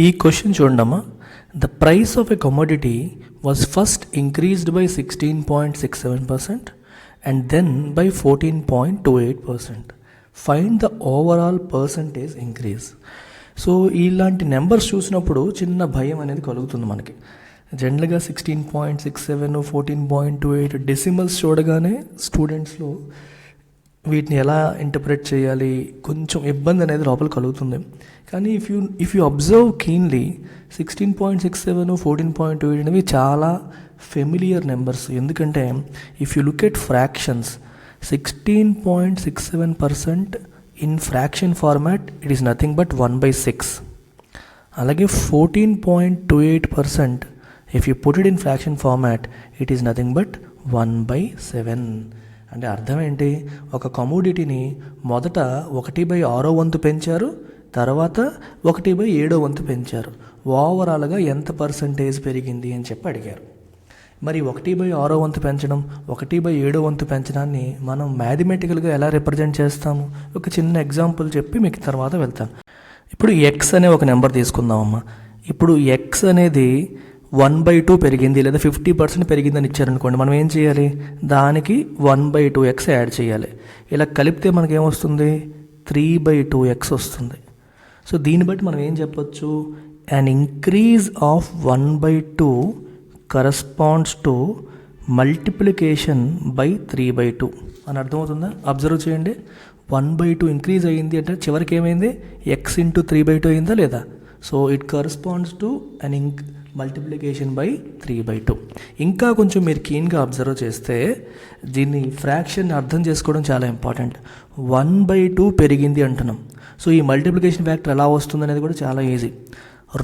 ఈ క్వశ్చన్ చూడమ్మా. The price of a commodity was first increased by 16.67% and then by 14.28%. Find the overall percentage increase. So ఇలాంటి numbers చూసినప్పుడు చిన్న భయం అనేది కలుగుతుంది మనకి. జనరల్గా 16.67, 14.28 డెసిమల్స్ చూడగానే స్టూడెంట్స్లో వీటిని ఎలా ఇంటర్ప్రెట్ చేయాలి కొంచెం ఇబ్బంది అనేది లోపల కలుగుతుంది. కానీ ఇఫ్ యూ అబ్జర్వ్ కీన్లీ 16.67, 14.28 అనేవి చాలా ఫెమిలియర్ నెంబర్స్. ఎందుకంటే if you look at fractions, 16.67% in fraction format it is nothing but 1/6. అలాగే 14.28% if you put it in fraction format it is nothing but 1/7. అంటే అర్థం ఏంటి? ఒక కమోడిటీని మొదట 1/6 వంతు పెంచారు, తర్వాత 1/7 వంతు పెంచారు. ఓవరాల్గా ఎంత పర్సంటేజ్ పెరిగింది అని చెప్పి అడిగారు. మరి 1/6 వంతు పెంచడం, 1/7 వంతు పెంచడాన్ని మనం మ్యాథమెటికల్గా ఎలా రిప్రజెంట్ చేస్తాము? ఒక చిన్న ఎగ్జాంపుల్ చెప్పి మీకు తర్వాత వెళ్తాను. ఇప్పుడు ఎక్స్ అనే ఒక నెంబర్ తీసుకుందామమ్మా. ఇప్పుడు ఎక్స్ అనేది 1/2 పెరిగింది లేదా 50% పెరిగిందని ఇచ్చారనుకోండి, మనం ఏం చేయాలి? దానికి 1/2x యాడ్ చేయాలి. ఇలా కలిపితే మనకేమొస్తుంది? 3/2x వస్తుంది. సో దీన్ని బట్టి మనం ఏం చెప్పొచ్చు? an increase of 1/2 corresponds to multiplication by 3/2 అని అర్థమవుతుందా? అబ్జర్వ్ చేయండి. 1/2 ఇంక్రీజ్ అయ్యింది అంటే చివరికి ఏమైంది? x ఇంటూ 3/2 అయిందా లేదా? So it corresponds to an multiplication by 3/2. ఇంకా కొంచెం మీరు కీన్గా అబ్జర్వ్ చేస్తే దీన్ని ఫ్రాక్షన్ అర్థం చేసుకోవడం చాలా ఇంపార్టెంట్. 1/2 పెరిగింది అంటున్నాం. సో ఈ మల్టిప్లికేషన్ ఫ్యాక్టర్ ఎలా వస్తుంది అనేది కూడా చాలా ఈజీ.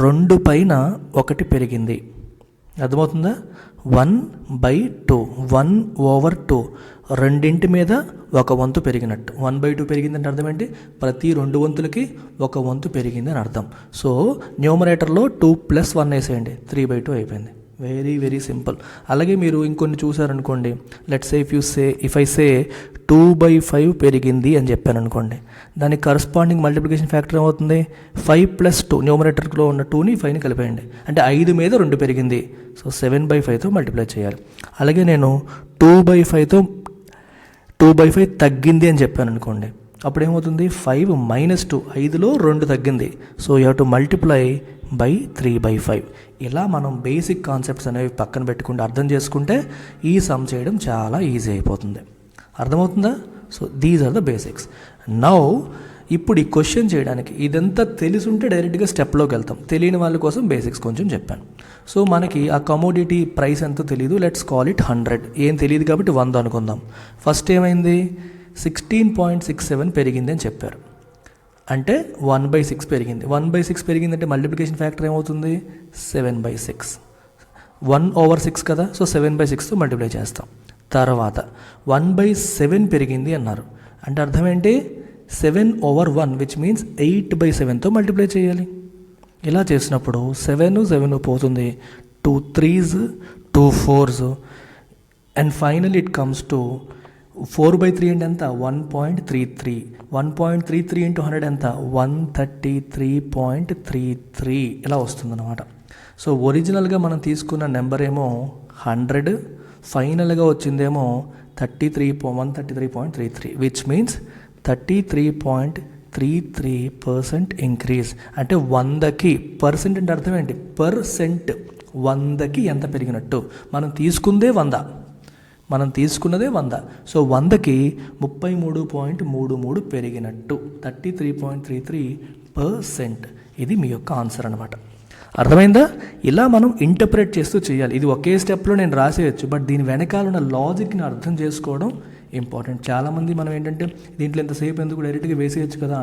2 పైన 1 పెరిగింది, అర్థమవుతుందా? 1/2, 1/2, రెండింటి మీద 1 వంతు పెరిగినట్టు. 1/2 పెరిగిందంటే అర్థం ఏంటి? ప్రతి 2 వంతులకి 1 వంతు పెరిగింది అని అర్థం. సో న్యూమరేటర్లో 2 + 1 వేసేయండి, 3/2 అయిపోయింది. Very very simple. అలాగే మీరు ఇంకొన్ని చూసారనుకోండి, let's say if I say 2/5 పెరిగింది అని చెప్పాను అనుకోండి, దానికి కరస్పాండింగ్ మల్టిప్లికేషన్ ఫ్యాక్టర్ ఏమవుతుంది? 5 + 2, న్యూమరేటర్లో ఉన్న 2ని 5ని కలిపేయండి. అంటే 5 మీద 2 పెరిగింది. సో 7/5తో మల్టిప్లై చేయాలి. అలాగే నేను 2/5తో 2/5 తగ్గింది అని చెప్పాను అనుకోండి, అప్పుడు ఏమవుతుంది? 5 - 2, 5లో 2 తగ్గింది. So you have to multiply by 3/5. ఇలా మనం బేసిక్ కాన్సెప్ట్స్ అనేవి పక్కన పెట్టుకుంటే అర్థం చేసుకుంటే ఈ సమ్ చేయడం చాలా ఈజీ అయిపోతుంది. అర్థమవుతుందా? So these are the basics. Now ఇప్పుడు ఈ క్వశ్చన్ చేయడానికి ఇదంతా తెలుసుంటే డైరెక్ట్గా స్టెప్లోకి వెళ్తాం. తెలియని వాళ్ళ కోసం బేసిక్స్ కొంచెం చెప్పాను. సో మనకి ఆ కమోడిటీ ప్రైస్ ఎంతో తెలియదు, లెట్స్ కాల్ ఇట్ 100. ఏం తెలియదు కాబట్టి 100 అనుకుందాం. ఫస్ట్ ఏమైంది? 16.67 పెరిగింది అని చెప్పారు. అంటే 1/6 పెరిగింది. 1/6 పెరిగిందంటే మల్టిప్లికేషన్ ఫ్యాక్టర్ ఏమవుతుంది? 7/6. 1/6 కదా, సో 7/6తో మల్టిప్లై చేస్తాం. తర్వాత 1/7 పెరిగింది అన్నారు. అంటే అర్థం ఏంటి? 7/1 విచ్ మీన్స్ 8/7తో మల్టిప్లై చేయాలి. ఇలా చేసినప్పుడు 7 పోతుంది, 2 3s, 2 4s, and final it comes to 4/3 అంటే ఎంత? 1.33. 1.33 ఇంటూ 100 ఎంత? 133.33 ఇలా వస్తుందన్నమాట. సో ఒరిజినల్గా మనం తీసుకున్న నెంబర్ ఏమో 100, ఫైనల్గా వచ్చిందేమో 133.33 విచ్ మీన్స్ 33.33% ఇంక్రీజ్. అంటే 100కి పర్సెంట్ అంటే అర్థం ఏంటి? పర్సెంట్ 100కి ఎంత పెరిగినట్టు? మనం తీసుకున్నదే 100. సో 100కి 33.33 పెరిగినట్టు, 33.33%. ఇది మీ యొక్క ఆన్సర్ అనమాట. అర్థమైందా? ఇలా మనం ఇంటర్ప్రెట్ చేస్తూ చేయాలి. ఇది ఒకే స్టెప్లో నేను రాసేయచ్చు, బట్ దీని వెనకాల ఉన్న లాజిక్ని అర్థం చేసుకోవడం ఇంపార్టెంట్. చాలామంది మనం ఏంటంటే దీంట్లో ఎంతసేపు ఎందుకు డైరెక్ట్గా వేసేయచ్చు కదా,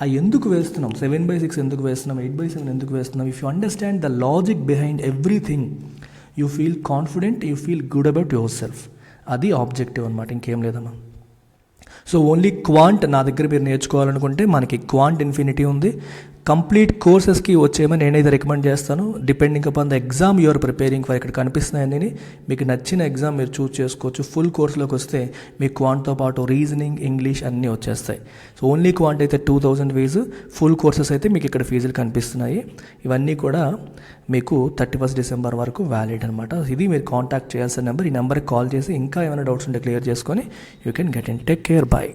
ఆ ఎందుకు వేస్తున్నాం? 7/6 ఎందుకు వేస్తున్నాం? 8/7 ఎందుకు వేస్తున్నాం? If you understand the logic behind everything, you feel confident, you feel good about your self. అది ఆబ్జెక్టివ్ అనమాట, ఇంకేం లేదమ్మా. సో ఓన్లీ క్వాంట్ నా దగ్గర మీరు నేర్చుకోవాలనుకుంటే మనకి క్వాంట్ ఇన్ఫినిటీ ఉంది, కంప్లీట్ కోర్సెస్కి వచ్చేమని నేనైతే రికమెండ్ చేస్తాను. Depending upon the exam you're preparing for. ఇక్కడ కనిపిస్తున్నాయని మీకు నచ్చిన ఎగ్జామ్ మీరు చూస్ చేసుకోవచ్చు. ఫుల్ కోర్సులోకి వస్తే మీకు క్వాంట్తో పాటు రీజనింగ్, ఇంగ్లీష్ అన్నీ వచ్చేస్తాయి. సో ఓన్లీ క్వాంట్ అయితే 2000 ఫీజు, ఫుల్ కోర్సెస్ అయితే మీకు ఇక్కడ ఫీజులు కనిపిస్తున్నాయి. ఇవన్నీ కూడా మీకు 31 డిసెంబర్ వరకు వ్యాలిడ్ అనమాట. ఇది మీరు కాంటాక్ట్ చేయాల్సిన నెంబర్. ఈ నెంబర్కి కాల్ చేసి ఇంకా ఏమైనా డౌట్స్ ఉంటే క్లియర్ చేసుకొని you can get in. Take care, bye.